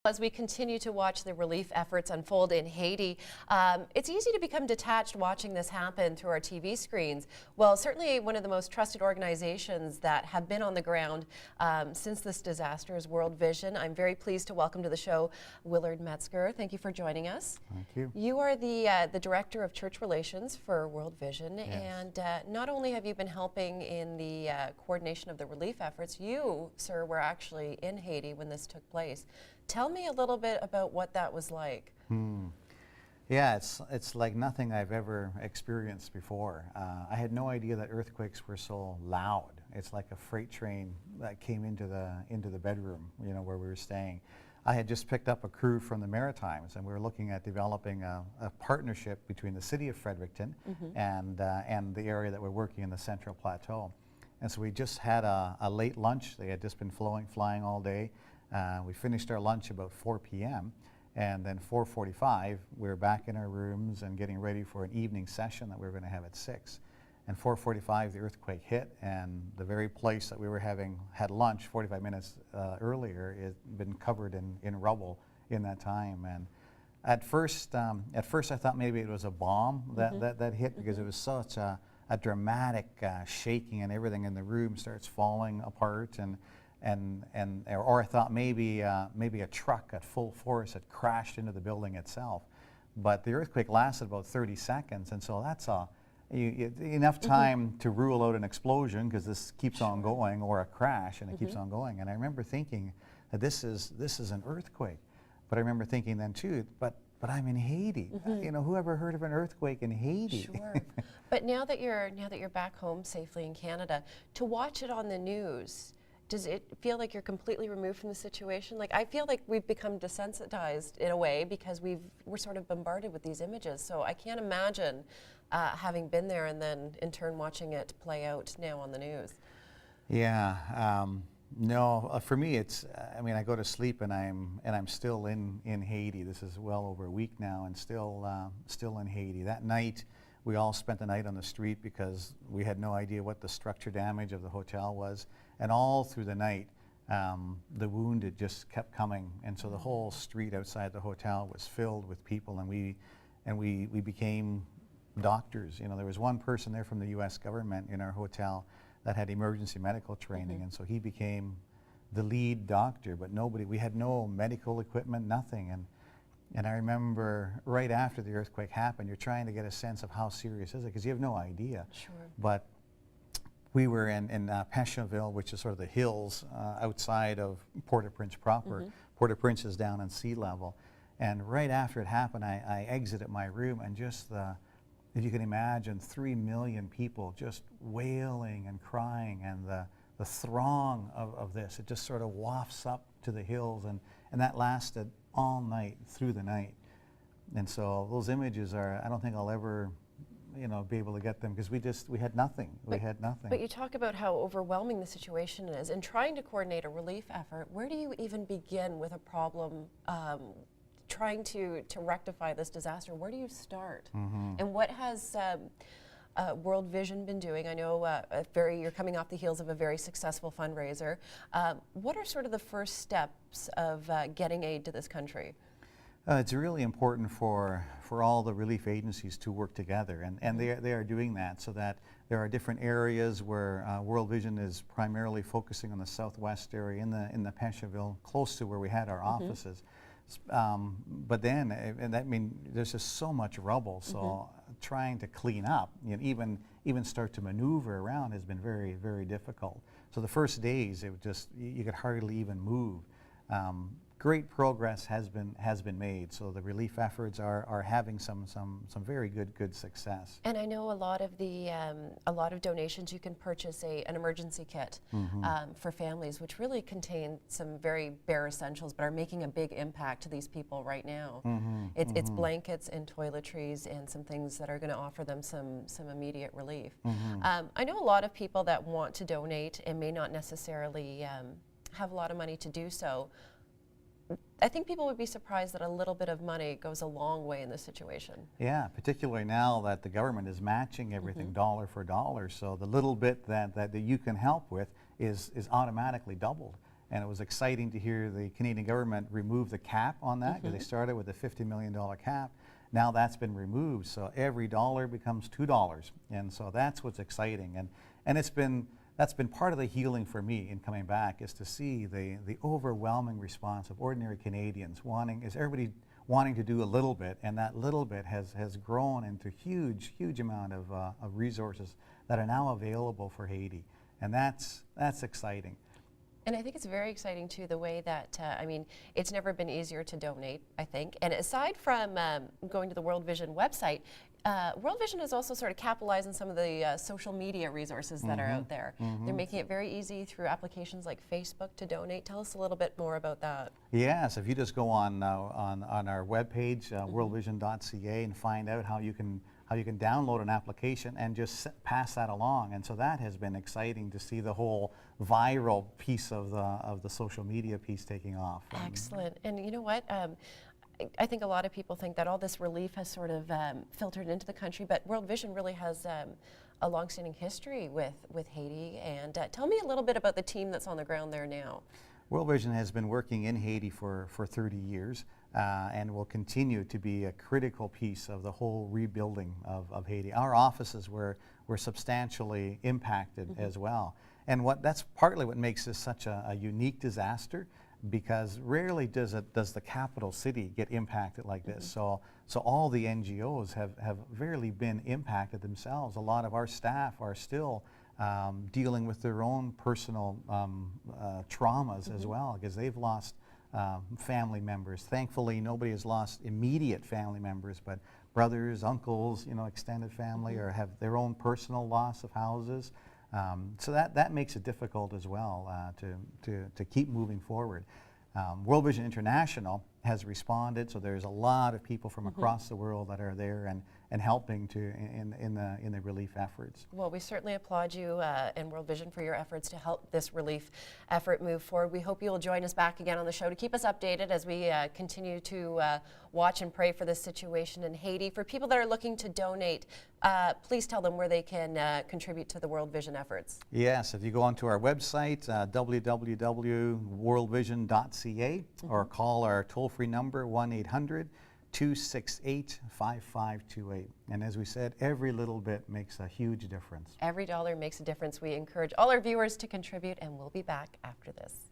As we continue to watch the relief efforts unfold in Haiti, it's easy to become detached watching this happen through our TV screens. Well, certainly one of the most trusted organizations that have been on the ground since this disaster is World Vision. I'm very pleased to welcome to the show Willard Metzger. Thank you for joining us. Thank you. You are the Director of Church Relations for World Vision, Yes. and not only have you been helping in the coordination of the relief efforts, you, sir, were actually in Haiti when this took place. Tell me a little bit about what that was like. Yeah, it's like nothing I've ever experienced before. I had no idea that earthquakes were so loud. It's like a freight train that came into the bedroom, you know, where we were staying. I had just picked up a crew from the Maritimes, and we were looking at developing a partnership between the city of Fredericton and the area that we're working in, the Central Plateau. And so we just had a late lunch. They had just been flying all day. We finished our lunch about 4 p.m. and then 4:45 we were back in our rooms and getting ready for an evening session that we were going to have at 6. And 4:45 the earthquake hit, and the very place that we were had lunch 45 minutes earlier had been covered in rubble in that time. And at first I thought maybe it was a bomb that hit, because it was such a dramatic shaking, and everything in the room starts falling apart, or I thought maybe a truck at full force had crashed into the building itself. But the earthquake lasted about 30 seconds, and so that's enough time to rule out an explosion, because this keeps on going, or a crash, and it keeps on going. And I remember thinking that this is an earthquake. But I remember thinking then too, but I'm in Haiti. You know, who ever heard of an earthquake in Haiti? Sure. But now that you're back home safely in Canada, to watch it on the news, does it feel like you're completely removed from the situation? Like, I feel like we've become desensitized in a way, because we're sort of bombarded with these images. So I can't imagine having been there and then in turn watching it play out now on the news. Yeah. No, for me it's, I mean, I go to sleep and I'm still in Haiti. This is well over a week now, and still in Haiti. That night, we all spent the night on the street because we had no idea what the structure damage of the hotel was. And all through the night, the wounded just kept coming. And so the whole street outside the hotel was filled with people, and we became doctors. You know, there was one person there from the U.S. government in our hotel that had emergency medical training, and so he became the lead doctor, but we had no medical equipment, nothing. And I remember right after the earthquake happened, you're trying to get a sense of how serious is it, because you have no idea. Sure. But we were in Pétionville, which is sort of the hills outside of Port-au-Prince proper. Port-au-Prince is down on sea level. And right after it happened, I exited my room, and just if you can imagine, 3 million people just wailing and crying, and the throng of this, it just sort of wafts up to the hills, and that lasted all night, through the night. And so those images I don't think I'll ever, you know, be able to get them, because we had nothing. We had nothing. But you talk about how overwhelming the situation is, and trying to coordinate a relief effort. Where do you even begin with a problem? Trying to rectify this disaster, where do you start? And what has World Vision been doing? I know you're coming off the heels of a very successful fundraiser. What are sort of the first steps of getting aid to this country? It's really important for all the relief agencies to work together, and they are doing that, so that there are different areas where World Vision is primarily focusing on the southwest area, in the Pétionville, close to where we had our offices. But then, there's just so much rubble, so trying to clean up, you know, even start to maneuver around has been very, very difficult. So the first days, it was just, you could hardly even move. Great progress has been made, so the relief efforts are having some very good success. And I know a lot of donations, you can purchase an emergency kit for families, which really contain some very bare essentials, but are making a big impact to these people right now. It's blankets and toiletries and some things that are going to offer them some immediate relief. I know a lot of people that want to donate and may not necessarily have a lot of money to do so. I think people would be surprised that a little bit of money goes a long way in this situation. Yeah, particularly now that the government is matching everything dollar for dollar, so the little bit that you can help with is automatically doubled. And it was exciting to hear the Canadian government remove the cap on that, because they started with a $50 million cap. Now that's been removed, so every dollar becomes $2. And so that's what's exciting. And that's been part of the healing for me in coming back, is to see the overwhelming response of ordinary Canadians everybody wanting to do a little bit, and that little bit has grown into huge amount of resources that are now available for Haiti. And that's exciting. And I think it's very exciting too, the way that, I mean, it's never been easier to donate, I think. And aside from going to the World Vision website, World Vision is also sort of capitalizing some of the social media resources that are out there. They're making it very easy through applications like Facebook to donate. Tell us a little bit more about that. Yes, if you just go on our webpage, worldvision.ca, and find out how you can download an application and just pass that along. And so that has been exciting to see the whole viral piece of the social media piece taking off. Excellent. And you know what? I think a lot of people think that all this relief has sort of filtered into the country, but World Vision really has a longstanding history with Haiti. And tell me a little bit about the team that's on the ground there now. World Vision has been working in Haiti for 30 years and will continue to be a critical piece of the whole rebuilding of Haiti. Our offices were substantially impacted as well. And that's partly what makes this such a unique disaster, because rarely does the capital city get impacted like this. So all the NGOs have rarely been impacted themselves. A lot of our staff are still dealing with their own personal traumas as well, because they've lost family members. Thankfully, nobody has lost immediate family members, but brothers, uncles, extended family, or have their own personal loss of houses. So that makes it difficult as well to keep moving forward. World Vision International has responded, so there's a lot of people from across the world that are there and helping in the relief efforts. Well, we certainly applaud you and World Vision for your efforts to help this relief effort move forward. We hope you'll join us back again on the show to keep us updated as we continue to watch and pray for this situation in Haiti. For people that are looking to donate, please tell them where they can contribute to the World Vision efforts. Yes, if you go onto our website, www.worldvision.ca, or call our toll-free number, 1-800-268-5528. And as we said, every little bit makes a huge difference. Every dollar makes a difference. We encourage all our viewers to contribute, and we'll be back after this.